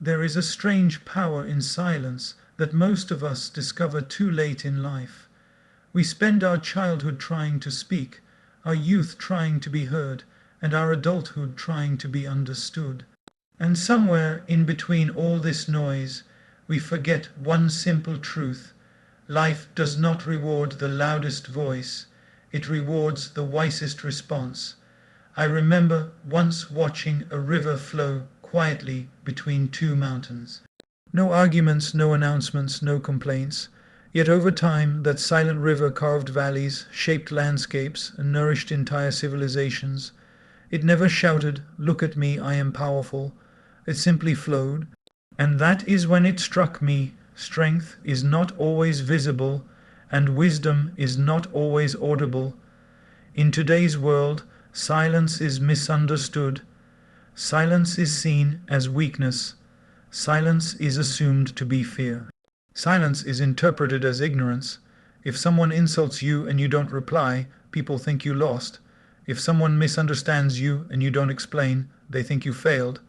There is a strange power in silence that most of us discover too late in life. We spend our childhood trying to speak, our youth trying to be heard, and our adulthood trying to be understood. And somewhere in between all this noise, we forget one simple truth. Life does not reward the loudest voice, it rewards the wisest response. I remember once watching a river flow quietly between two mountains. No arguments, no announcements, no complaints. Yet over time, that silent river carved valleys, shaped landscapes, and nourished entire civilizations. It never shouted, "Look at me, I am powerful." It simply flowed. And that is when it struck me, strength is not always visible, and wisdom is not always audible. In today's world, silence is misunderstood. Silence is seen as weakness. Silence is assumed to be fear. Silence is interpreted as ignorance. If someone insults you and you don't reply, people think you lost. If someone misunderstands you and you don't explain, they think you failed.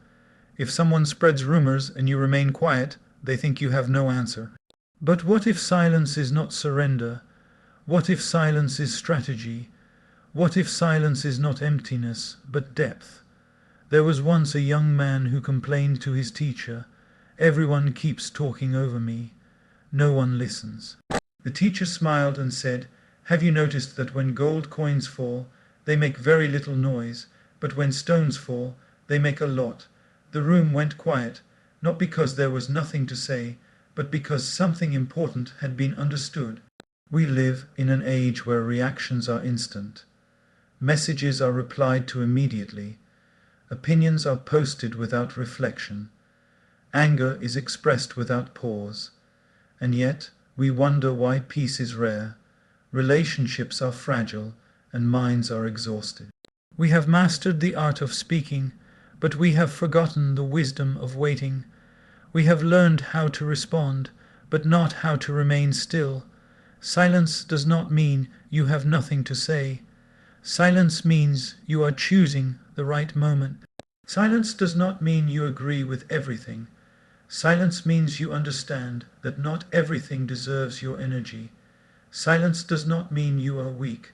If someone spreads rumors and you remain quiet, they think you have no answer. But what if silence is not surrender? What if silence is strategy? What if silence is not emptiness, but depth? There was once a young man who complained to his teacher, "Everyone keeps talking over me. No one listens." The teacher smiled and said, "Have you noticed that when gold coins fall, they make very little noise, but when stones fall, they make a lot?" The room went quiet, not because there was nothing to say, but because something important had been understood. We live in an age where reactions are instant. Messages are replied to immediately. Opinions are posted without reflection. Anger is expressed without pause. And yet, we wonder why peace is rare, relationships are fragile, and minds are exhausted. We have mastered the art of speaking, but we have forgotten the wisdom of waiting. We have learned how to respond, but not how to remain still. Silence does not mean you have nothing to say. Silence means you are choosing the right moment. Silence does not mean you agree with everything. Silence means you understand that not everything deserves your energy. Silence does not mean you are weak.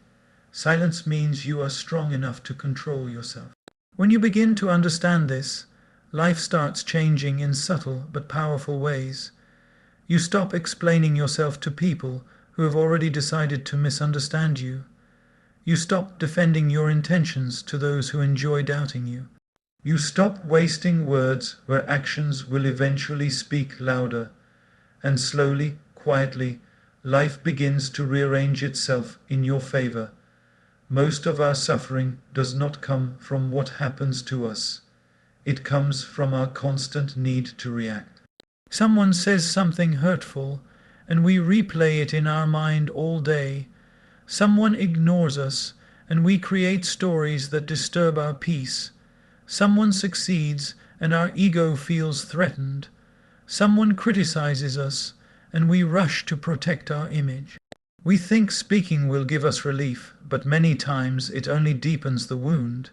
Silence means you are strong enough to control yourself. When you begin to understand this, life starts changing in subtle but powerful ways. You stop explaining yourself to people who have already decided to misunderstand you. You stop defending your intentions to those who enjoy doubting you. You stop wasting words where actions will eventually speak louder. And slowly, quietly, life begins to rearrange itself in your favor. Most of our suffering does not come from what happens to us. It comes from our constant need to react. Someone says something hurtful, and we replay it in our mind all day. Someone ignores us, and we create stories that disturb our peace. Someone succeeds, and our ego feels threatened. Someone criticizes us, and we rush to protect our image. We think speaking will give us relief, but many times it only deepens the wound.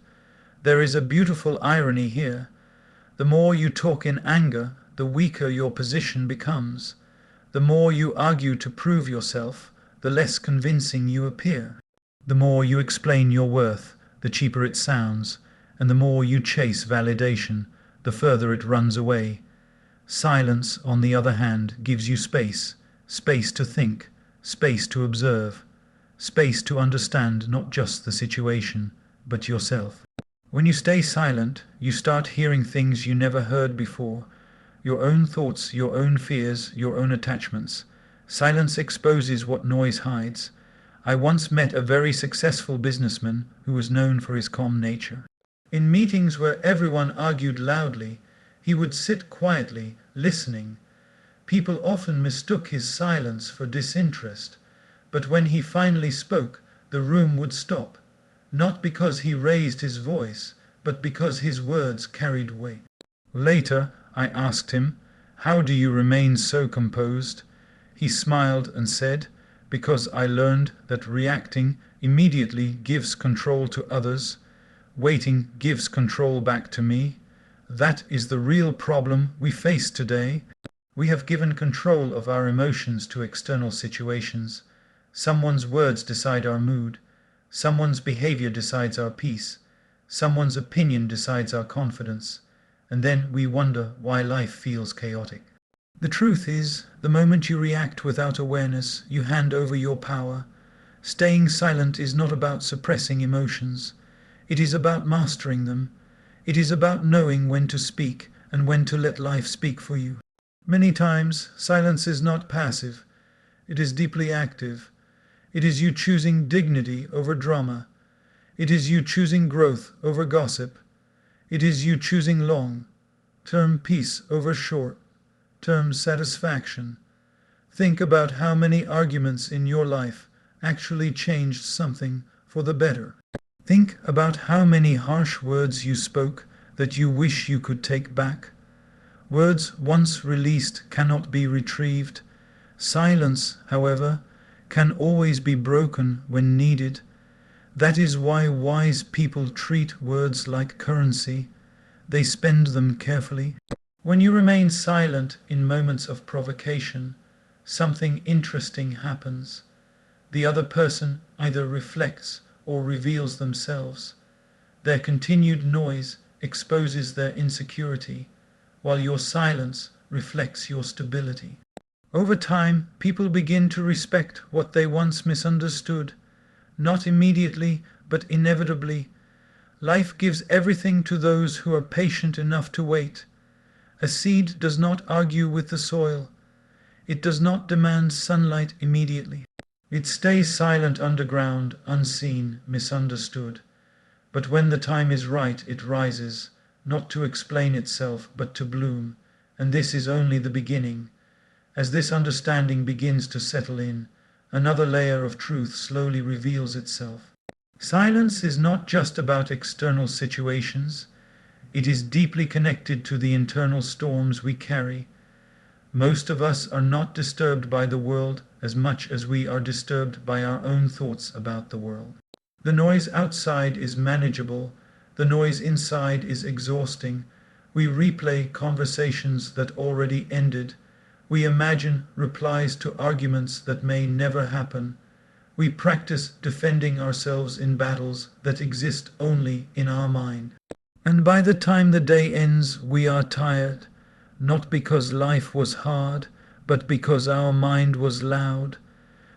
There is a beautiful irony here. The more you talk in anger, the weaker your position becomes. The more you argue to prove yourself, the less convincing you appear. The more you explain your worth, the cheaper it sounds, and the more you chase validation, the further it runs away. Silence, on the other hand, gives you space, space to think, space to observe, space to understand not just the situation, but yourself. When you stay silent, you start hearing things you never heard before, your own thoughts, your own fears, your own attachments. Silence exposes what noise hides. I once met a very successful businessman who was known for his calm nature. In meetings where everyone argued loudly, he would sit quietly, listening. People often mistook his silence for disinterest, but when he finally spoke, the room would stop, not because he raised his voice, but because his words carried weight. Later, I asked him, "How do you remain so composed?" He smiled and said, "Because I learned that reacting immediately gives control to others, waiting gives control back to me, That is the real problem we face today. We have given control of our emotions to external situations. Someone's words decide our mood. Someone's behavior decides our peace. Someone's opinion decides our confidence. And then we wonder why life feels chaotic. The truth is, the moment you react without awareness, you hand over your power. Staying silent is not about suppressing emotions. It is about mastering them. It is about knowing when to speak and when to let life speak for you. Many times, silence is not passive. It is deeply active. It is you choosing dignity over drama. It is you choosing growth over gossip. It is you choosing long-term peace over short-term satisfaction. Think about how many arguments in your life actually changed something for the better. Think about how many harsh words you spoke that you wish you could take back. Words once released cannot be retrieved. Silence, however, can always be broken when needed. That is why wise people treat words like currency. They spend them carefully. When you remain silent in moments of provocation, something interesting happens. The other person either reflects or reveals themselves. Their continued noise exposes their insecurity, while your silence reflects your stability. Over time, people begin to respect what they once misunderstood, not immediately, but inevitably. Life gives everything to those who are patient enough to wait. A seed does not argue with the soil. It does not demand sunlight immediately. It stays silent underground, unseen, misunderstood. But when the time is right, it rises, not to explain itself, but to bloom. And this is only the beginning. As this understanding begins to settle in, another layer of truth slowly reveals itself. Silence is not just about external situations. It is deeply connected to the internal storms we carry. Most of us are not disturbed by the world as much as we are disturbed by our own thoughts about the world. The noise outside is manageable. The noise inside is exhausting. We replay conversations that already ended. We imagine replies to arguments that may never happen. We practice defending ourselves in battles that exist only in our mind. And by the time the day ends, we are tired. Not because life was hard, but because our mind was loud.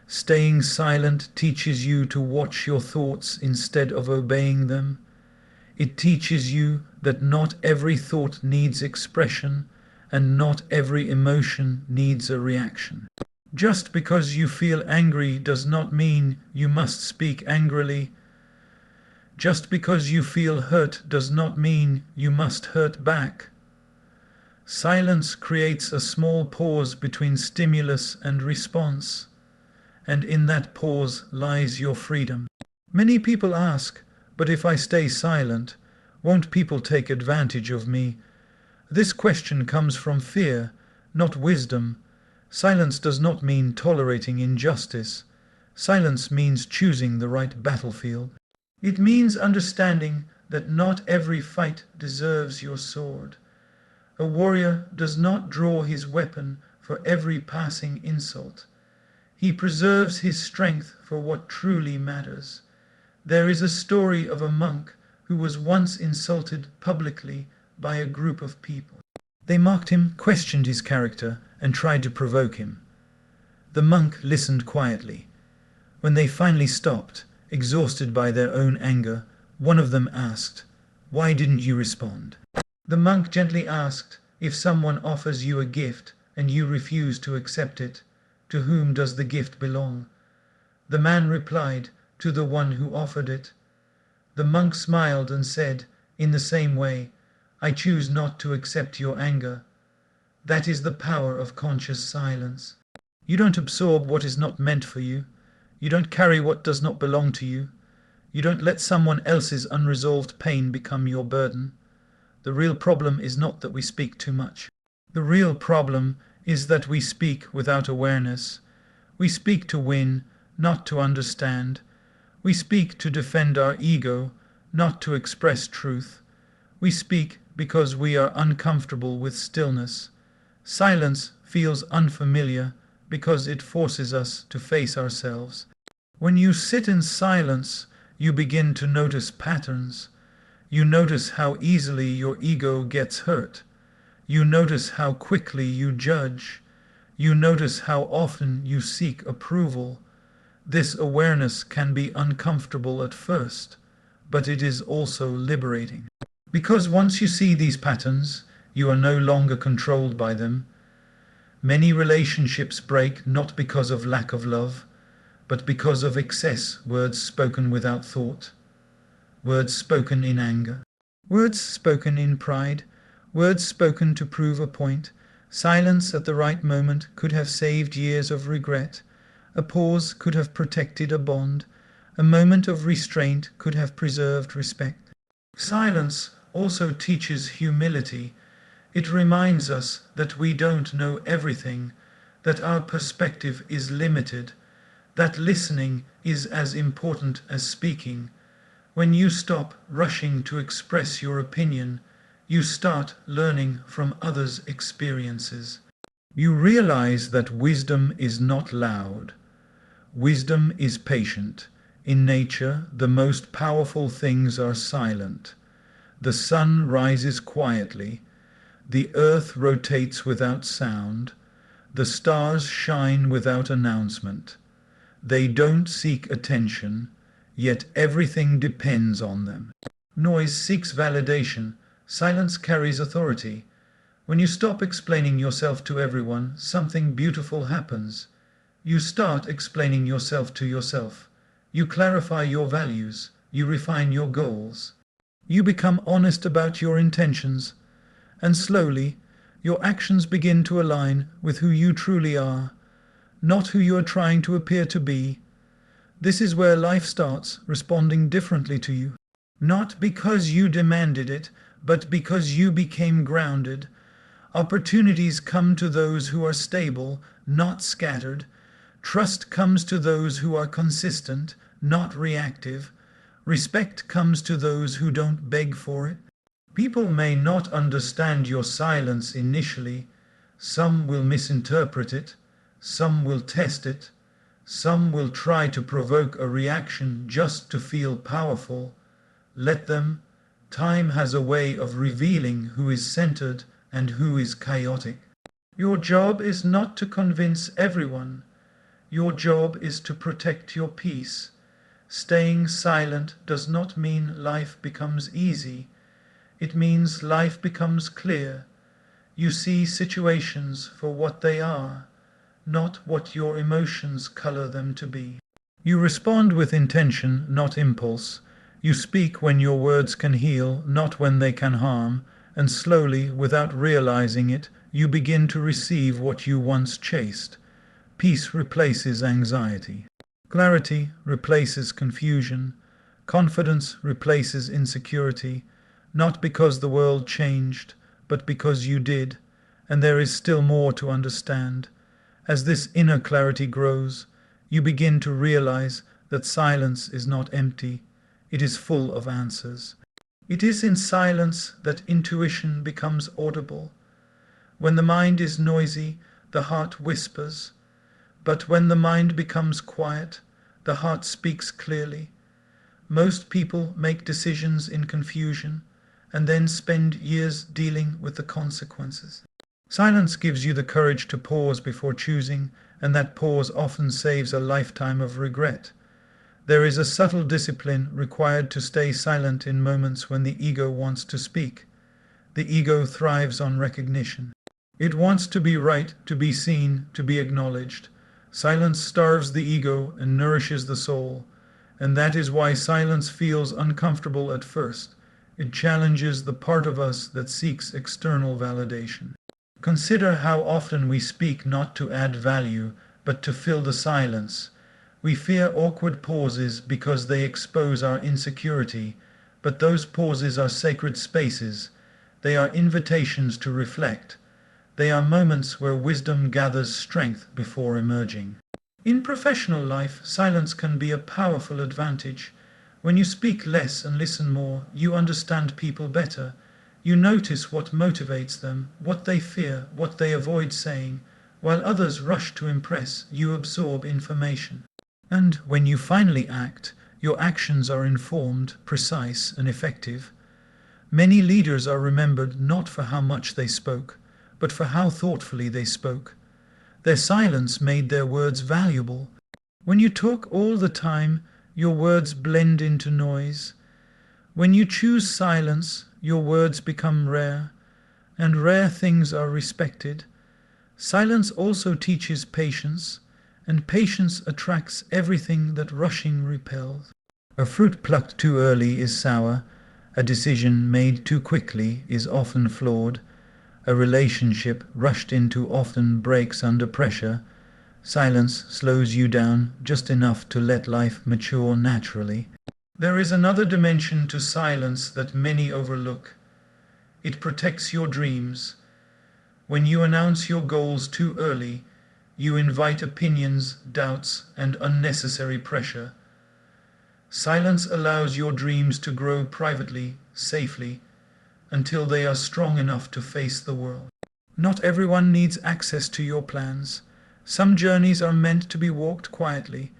Staying silent teaches you to watch your thoughts instead of obeying them. It teaches you that not every thought needs expression, and not every emotion needs a reaction. Just because you feel angry does not mean you must speak angrily. Just because you feel hurt does not mean you must hurt back. Silence creates a small pause between stimulus and response, and in that pause lies your freedom. Many people ask, but if I stay silent, won't people take advantage of me? This question comes from fear, not wisdom. Silence does not mean tolerating injustice. Silence means choosing the right battlefield. It means understanding that not every fight deserves your sword. A warrior does not draw his weapon for every passing insult. He preserves his strength for what truly matters. There is a story of a monk who was once insulted publicly by a group of people. They mocked him, questioned his character, and tried to provoke him. The monk listened quietly. When they finally stopped, exhausted by their own anger, one of them asked, "Why didn't you respond?" The monk gently asked, "If someone offers you a gift and you refuse to accept it, to whom does the gift belong?" The man replied, "To the one who offered it." The monk smiled and said, "In the same way, I choose not to accept your anger." That is the power of conscious silence. You don't absorb what is not meant for you. You don't carry what does not belong to you. You don't let someone else's unresolved pain become your burden. The real problem is not that we speak too much. The real problem is that we speak without awareness. We speak to win, not to understand. We speak to defend our ego, not to express truth. We speak because we are uncomfortable with stillness. Silence feels unfamiliar because it forces us to face ourselves. When you sit in silence, you begin to notice patterns. You notice how easily your ego gets hurt. You notice how quickly you judge. You notice how often you seek approval. This awareness can be uncomfortable at first, but it is also liberating. Because once you see these patterns, you are no longer controlled by them. Many relationships break not because of lack of love, but because of excess, words spoken without thought, words spoken in anger, words spoken in pride, words spoken to prove a point. Silence at the right moment could have saved years of regret. A pause could have protected a bond. A moment of restraint could have preserved respect. Silence also teaches humility. It reminds us that we don't know everything, that our perspective is limited, that listening is as important as speaking. When you stop rushing to express your opinion, you start learning from others' experiences. You realize that wisdom is not loud. Wisdom is patient. In nature, the most powerful things are silent. The sun rises quietly. The earth rotates without sound. The stars shine without announcement. They don't seek attention, yet everything depends on them. Noise seeks validation. Silence carries authority. When you stop explaining yourself to everyone, something beautiful happens. You start explaining yourself to yourself. You clarify your values. You refine your goals. You become honest about your intentions. And slowly, your actions begin to align with who you truly are, not who you are trying to appear to be. This is where life starts responding differently to you. Not because you demanded it, but because you became grounded. Opportunities come to those who are stable, not scattered. Trust comes to those who are consistent, not reactive. Respect comes to those who don't beg for it. People may not understand your silence initially. Some will misinterpret it. Some will test it. Some will try to provoke a reaction just to feel powerful. Let them. Time has a way of revealing who is centered and who is chaotic. Your job is not to convince everyone. Your job is to protect your peace. Staying silent does not mean life becomes easy. It means life becomes clear. You see situations for what they are, not what your emotions color them to be. You respond with intention, not impulse. You speak when your words can heal, not when they can harm, and slowly, without realizing it, you begin to receive what you once chased. Peace replaces anxiety. Clarity replaces confusion. Confidence replaces insecurity, not because the world changed, but because you did, and there is still more to understand. As this inner clarity grows, you begin to realize that silence is not empty, it is full of answers. It is in silence that intuition becomes audible. When the mind is noisy, the heart whispers. But when the mind becomes quiet, the heart speaks clearly. Most people make decisions in confusion and then spend years dealing with the consequences. Silence gives you the courage to pause before choosing, and that pause often saves a lifetime of regret. There is a subtle discipline required to stay silent in moments when the ego wants to speak. The ego thrives on recognition. It wants to be right, to be seen, to be acknowledged. Silence starves the ego and nourishes the soul, and that is why silence feels uncomfortable at first. It challenges the part of us that seeks external validation. Consider how often we speak not to add value, but to fill the silence. We fear awkward pauses because they expose our insecurity, but those pauses are sacred spaces. They are invitations to reflect. They are moments where wisdom gathers strength before emerging. In professional life, silence can be a powerful advantage. When you speak less and listen more, you understand people better. You notice what motivates them, what they fear, what they avoid saying. While others rush to impress, you absorb information. And when you finally act, your actions are informed, precise, and effective. Many leaders are remembered not for how much they spoke, but for how thoughtfully they spoke. Their silence made their words valuable. When you talk all the time, your words blend into noise. When you choose silence, your words become rare, and rare things are respected. Silence also teaches patience, and patience attracts everything that rushing repels. A fruit plucked too early is sour, a decision made too quickly is often flawed, a relationship rushed into often breaks under pressure. Silence slows you down just enough to let life mature naturally. There is another dimension to silence that many overlook. It protects your dreams. When you announce your goals too early, you invite opinions, doubts, and unnecessary pressure. Silence allows your dreams to grow privately, safely, until they are strong enough to face the world. Not everyone needs access to your plans. Some journeys are meant to be walked quietly.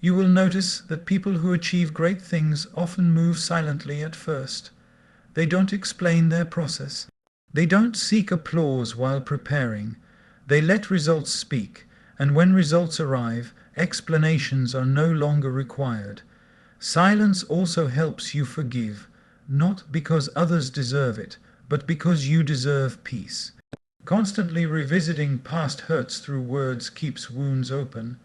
You will notice that people who achieve great things often move silently at first. They don't explain their process. They don't seek applause while preparing. They let results speak, and when results arrive, explanations are no longer required. Silence also helps you forgive, not because others deserve it, but because you deserve peace. Constantly revisiting past hurts through words keeps wounds open.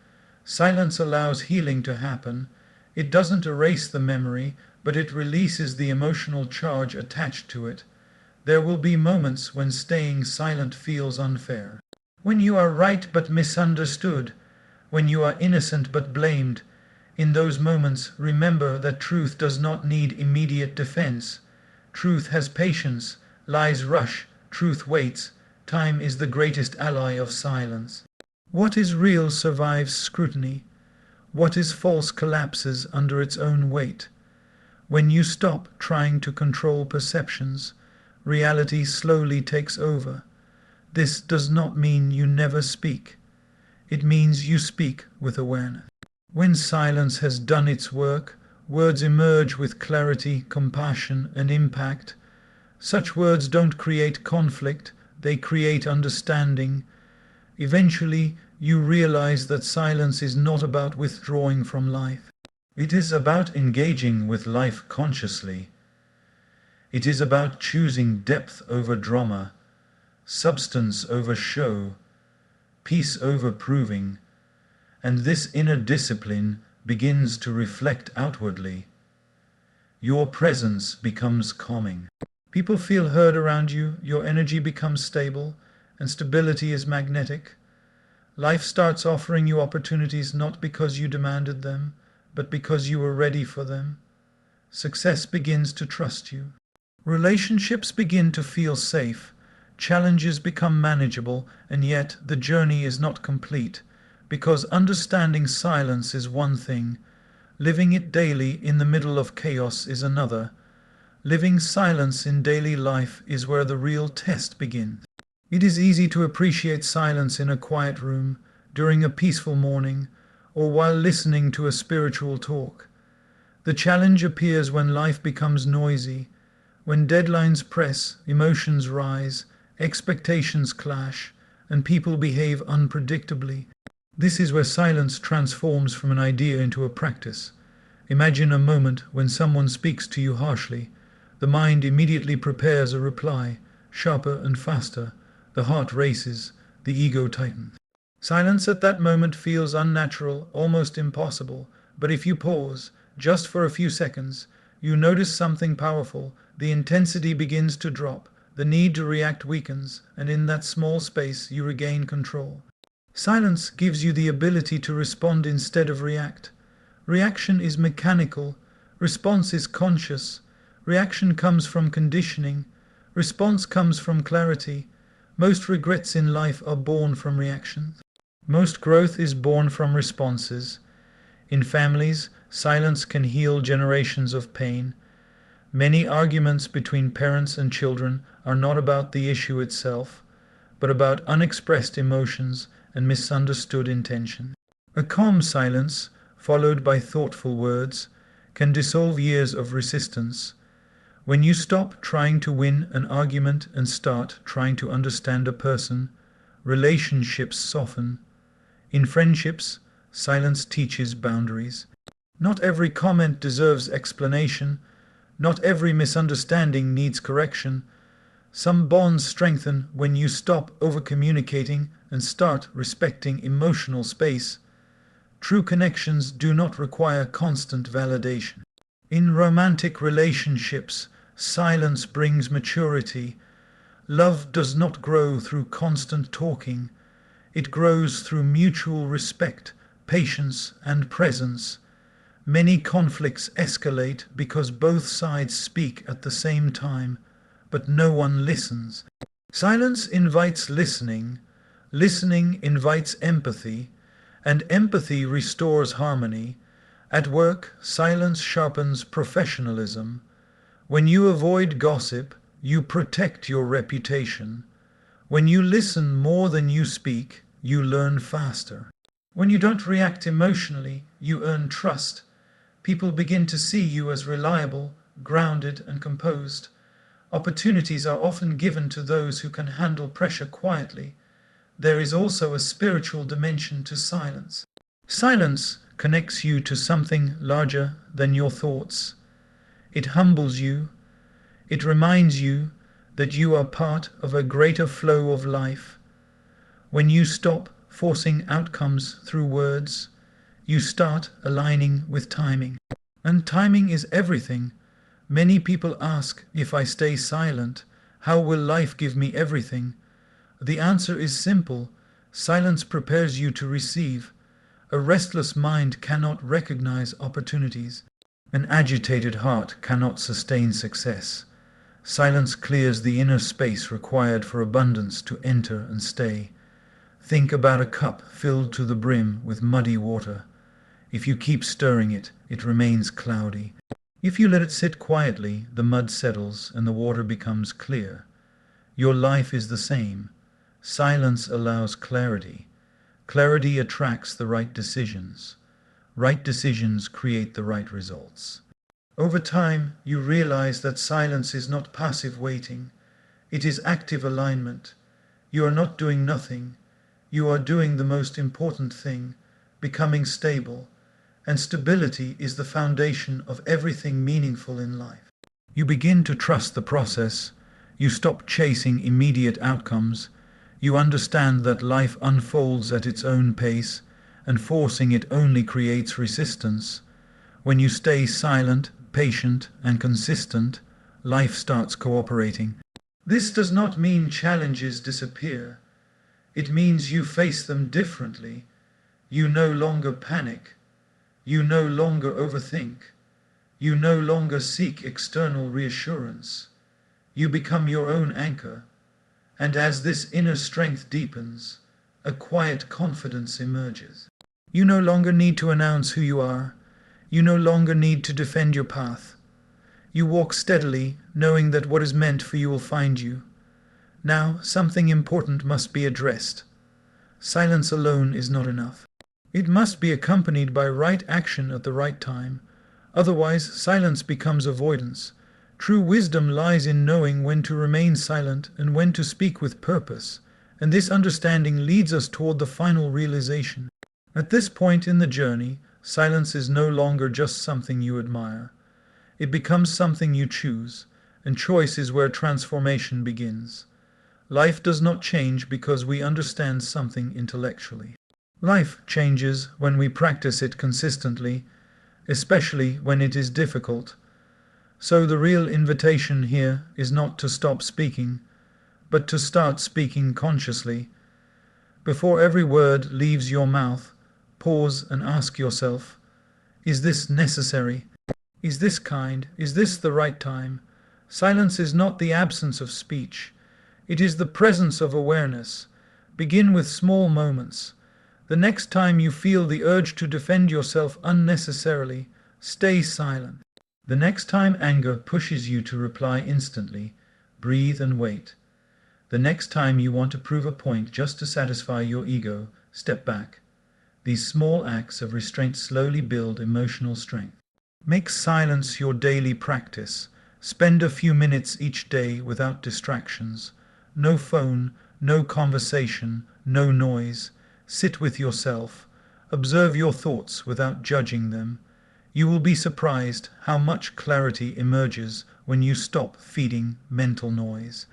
Silence allows healing to happen. It doesn't erase the memory, but it releases the emotional charge attached to it. There will be moments when staying silent feels unfair. When you are right but misunderstood, when you are innocent but blamed. In those moments, remember that truth does not need immediate defense. Truth has patience, lies rush, truth waits. Time is the greatest ally of silence. What is real survives scrutiny. What is false collapses under its own weight. When you stop trying to control perceptions, reality slowly takes over. This does not mean you never speak. It means you speak with awareness. When silence has done its work, words emerge with clarity, compassion, and impact. Such words don't create conflict, they create understanding. Eventually, you realize that silence is not about withdrawing from life. It is about engaging with life consciously. It is about choosing depth over drama, substance over show, peace over proving. And this inner discipline begins to reflect outwardly. Your presence becomes calming. People feel heard around you, your energy becomes stable, and stability is magnetic. Life starts offering you opportunities not because you demanded them, but because you were ready for them. Success begins to trust you. Relationships begin to feel safe. Challenges become manageable, and yet the journey is not complete. Because understanding silence is one thing, living it daily in the middle of chaos is another. Living silence in daily life is where the real test begins. It is easy to appreciate silence in a quiet room, during a peaceful morning, or while listening to a spiritual talk. The challenge appears when life becomes noisy, when deadlines press, emotions rise, expectations clash, and people behave unpredictably. This is where silence transforms from an idea into a practice. Imagine a moment when someone speaks to you harshly. The mind immediately prepares a reply, sharper and faster. The heart races, the ego tightens. Silence at that moment feels unnatural, almost impossible. But if you pause, just for a few seconds, you notice something powerful. The intensity begins to drop, the need to react weakens, and in that small space you regain control. Silence gives you the ability to respond instead of react. Reaction is mechanical. Response is conscious. Reaction comes from conditioning. Response comes from clarity. Most regrets in life are born from reactions. Most growth is born from responses. In families, silence can heal generations of pain. Many arguments between parents and children are not about the issue itself, but about unexpressed emotions and misunderstood intention. A calm silence, followed by thoughtful words, can dissolve years of resistance. When you stop trying to win an argument and start trying to understand a person, relationships soften. In friendships, silence teaches boundaries. Not every comment deserves explanation. Not every misunderstanding needs correction. Some bonds strengthen when you stop over-communicating and start respecting emotional space. True connections do not require constant validation. In romantic relationships, silence brings maturity. Love does not grow through constant talking. It grows through mutual respect, patience, and presence. Many conflicts escalate because both sides speak at the same time, but no one listens. Silence invites listening, listening invites empathy, and empathy restores harmony. At work, silence sharpens professionalism. When you avoid gossip, you protect your reputation. When you listen more than you speak, you learn faster. When you don't react emotionally, you earn trust. People begin to see you as reliable, grounded, and composed. Opportunities are often given to those who can handle pressure quietly. There is also a spiritual dimension to silence. Silence connects you to something larger than your thoughts. It humbles you. It reminds you that you are part of a greater flow of life. When you stop forcing outcomes through words, you start aligning with timing. And timing is everything. Many people ask, if I stay silent, how will life give me everything? The answer is simple. Silence prepares you to receive. A restless mind cannot recognize opportunities. An agitated heart cannot sustain success. Silence clears the inner space required for abundance to enter and stay. Think about a cup filled to the brim with muddy water. If you keep stirring it, it remains cloudy. If you let it sit quietly, the mud settles and the water becomes clear. Your life is the same. Silence allows clarity. Clarity attracts the right decisions. Right decisions create the right results. Over time, you realize that silence is not passive waiting. It is active alignment. You are not doing nothing. You are doing the most important thing, becoming stable. And stability is the foundation of everything meaningful in life. You begin to trust the process. You stop chasing immediate outcomes. You understand that life unfolds at its own pace, and forcing it only creates resistance. When you stay silent, patient, and consistent, life starts cooperating. This does not mean challenges disappear. It means you face them differently. You no longer panic. You no longer overthink. You no longer seek external reassurance. You become your own anchor. And as this inner strength deepens, a quiet confidence emerges. You no longer need to announce who you are. You no longer need to defend your path. You walk steadily, knowing that what is meant for you will find you. Now, something important must be addressed. Silence alone is not enough. It must be accompanied by right action at the right time. Otherwise, silence becomes avoidance. True wisdom lies in knowing when to remain silent and when to speak with purpose, and this understanding leads us toward the final realization. At this point in the journey, silence is no longer just something you admire. It becomes something you choose, and choice is where transformation begins. Life does not change because we understand something intellectually. Life changes when we practice it consistently, especially when it is difficult. So the real invitation here is not to stop speaking, but to start speaking consciously. Before every word leaves your mouth, pause and ask yourself, is this necessary? Is this kind? Is this the right time? Silence is not the absence of speech. It is the presence of awareness. Begin with small moments. The next time you feel the urge to defend yourself unnecessarily, stay silent. The next time anger pushes you to reply instantly, breathe and wait. The next time you want to prove a point just to satisfy your ego, step back. These small acts of restraint slowly build emotional strength. Make silence your daily practice. Spend a few minutes each day without distractions. No phone, no conversation, no noise. Sit with yourself. Observe your thoughts without judging them. You will be surprised how much clarity emerges when you stop feeding mental noise.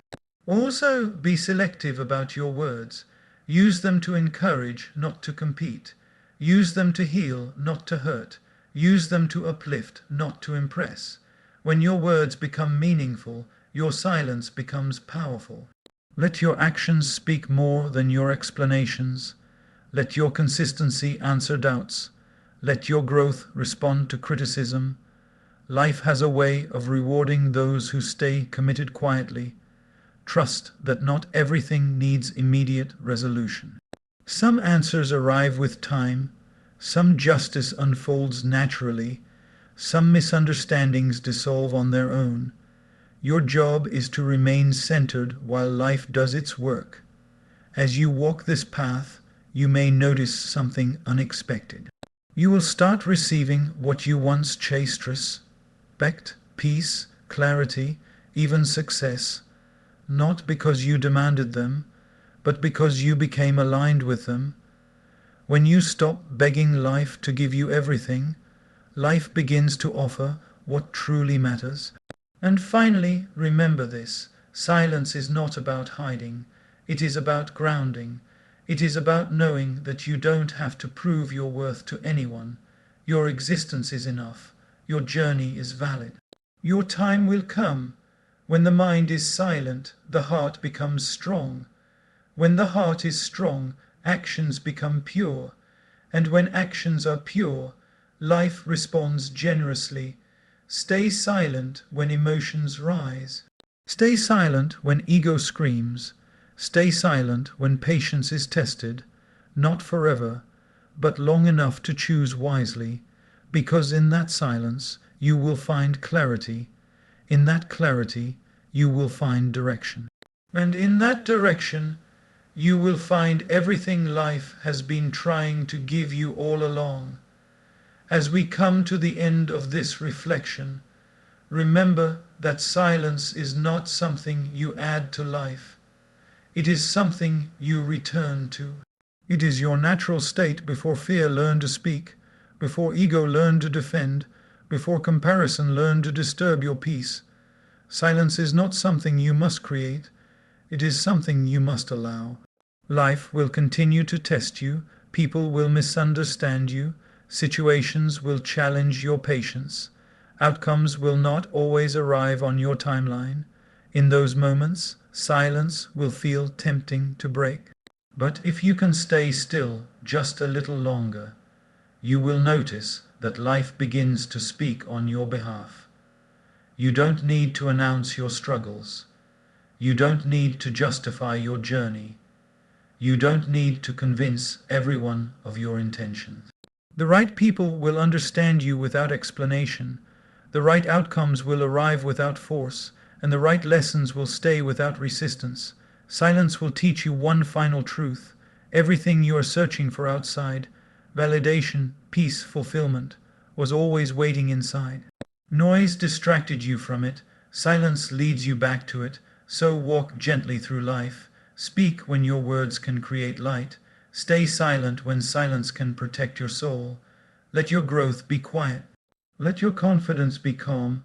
Also, be selective about your words. Use them to encourage, not to compete. Use them to heal, not to hurt. Use them to uplift, not to impress. When your words become meaningful, your silence becomes powerful. Let your actions speak more than your explanations. Let your consistency answer doubts. Let your growth respond to criticism. Life has a way of rewarding those who stay committed quietly. Trust that not everything needs immediate resolution. Some answers arrive with time, some justice unfolds naturally, some misunderstandings dissolve on their own. Your job is to remain centered while life does its work. As you walk this path, you may notice something unexpected. You will start receiving what you once chased: respect, peace, clarity, even success. Not because you demanded them, but because you became aligned with them. When you stop begging life to give you everything, life begins to offer what truly matters. And finally, remember this: silence is not about hiding, it is about grounding. It is about knowing that you don't have to prove your worth to anyone. Your existence is enough. Your journey is valid. Your time will come. When the mind is silent, the heart becomes strong. When the heart is strong, actions become pure. And when actions are pure, life responds generously. Stay silent when emotions rise. Stay silent when ego screams. Stay silent when patience is tested, not forever, but long enough to choose wisely, because in that silence you will find clarity. In that clarity you will find direction. And in that direction you will find everything life has been trying to give you all along. As we come to the end of this reflection, remember that silence is not something you add to life. It is something you return to. It is your natural state before fear learned to speak, before ego learned to defend, before comparison learned to disturb your peace. Silence is not something you must create. It is something you must allow. Life will continue to test you. People will misunderstand you. Situations will challenge your patience. Outcomes will not always arrive on your timeline. In those moments, silence will feel tempting to break. But if you can stay still just a little longer, you will notice that life begins to speak on your behalf. You don't need to announce your struggles. You don't need to justify your journey. You don't need to convince everyone of your intentions. The right people will understand you without explanation. The right outcomes will arrive without force, and the right lessons will stay without resistance. Silence will teach you one final truth: everything you are searching for outside, validation, peace, fulfillment, was always waiting inside. Noise distracted you from it. Silence leads you back to it. So walk gently through life. Speak when your words can create light. Stay silent when silence can protect your soul. Let your growth be quiet. Let your confidence be calm.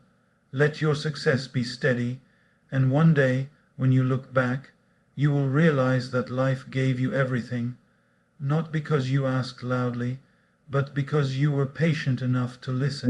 Let your success be steady. And one day, when you look back, you will realize that life gave you everything, not because you asked loudly, but because you were patient enough to listen.